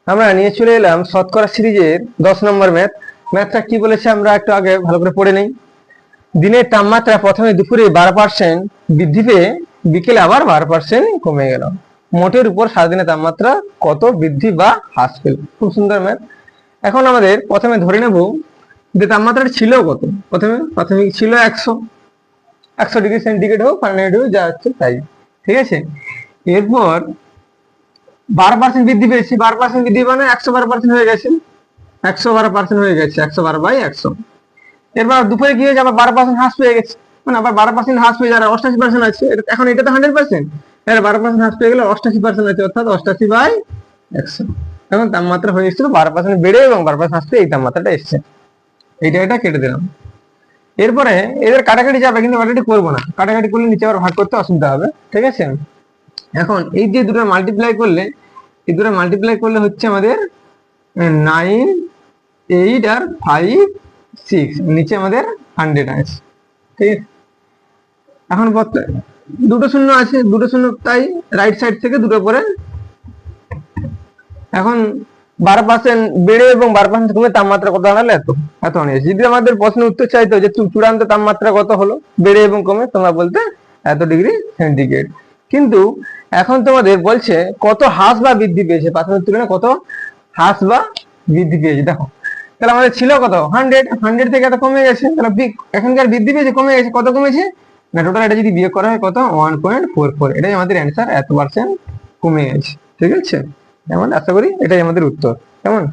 আমরা নিয়ে চলে এলাম শতকরা সিরিজের 10 নম্বর ম্যাথটা কি বলেছে আমরা একটু আগে ভালো করে পড়ে নেই। দিনের তাপমাত্রা প্রথমে দুপুরে 12% বৃদ্ধি পেয়ে বিকেলে আবার 12% কমে গেল। মোটের উপর সারাদিনের তাপমাত্রা কত বৃদ্ধি বা হ্রাস পেল। খুব সুন্দর ম্যাথ। এখন আমাদের প্রথমে ধরে নেব যে তাপমাত্রাটা ছিল কত। প্রথমে প্রাথমিক ছিল 100 ডিগ্রি সেন্টিগ্রেড হোক ফারেনহাইট হোক যা হচ্ছে তাই, ঠিক আছে। এরপর 12% বৃদ্ধি পেয়েছি, 12% বৃদ্ধি মানে 112% হয়ে গেছে, 112% হয়ে গেছে, 112/100। এরপর দুপুরে কি হয়েছে, আবার 12% হ্রাস পেয়ে গেছে, মানে আবার 12% হ্রাস পেয়ে যারা 88% আছে, এখন এটা তো 100%, এর 12% হ্রাস পেয়ে গেলে 88% আছে, অর্থাৎ 88/100। এখন তাপমাত্রা হয়ে এসেছিল 12% বেড়ে এবং 12% হ্রাস পেয়ে এই তাপমাত্রাটা এসছে। এটা কেটে দিলাম। এরপরে এদের কাটাকাটি যাবে, কিন্তু কাটাকাটি করবো না, কাটাকাটি করলে নিচে আবার ভাগ করতে অসুবিধা হবে, ঠিক আছে। এখন এই যে দুটো মাল্টিপ্লাই করলে, এই দুটো মাল্টিপ্লাই করলে হচ্ছে আমাদের 9, 8 আর 5, 6, নিচে আমাদের 100 আছে, ঠিক আছে। এখন দুটো শূন্য আছে, দুটো শূন্য, তাই রাইট সাইড থেকে দুটো করে। এখন 12% বেড়ে এবং 12% কমে তাপমাত্রা কত দাঁড়ালো, এত আনিয়েছে। যদি আমাদের প্রশ্নের উত্তর চাইতো যে চূড়ান্ত তাপমাত্রা কত হলো বেড়ে এবং কমে, তোমরা বলতে এত ডিগ্রি সেন্টিগ্রেড। কিন্তু এখন তোমাদের বলছে কত হ্রাস বা বৃদ্ধি পেয়েছে, প্রাথমিক তুলনায় কত হ্রাস বা বৃদ্ধি পেয়েছে। দেখো তাহলে আমাদের ছিল কত 100 থেকে এত কমে গেছে, তাহলে এখনকার বৃদ্ধি পেয়েছে, কমে গেছে, কত কমেছে না টোটাল এটা যদি বিয়োগ করা হয় কত 1.44, এটাই আমাদের অ্যান্সার, এত % কমে গেছে, ঠিক আছে। যেমন আশা করি এটাই আমাদের উত্তর, কেমন।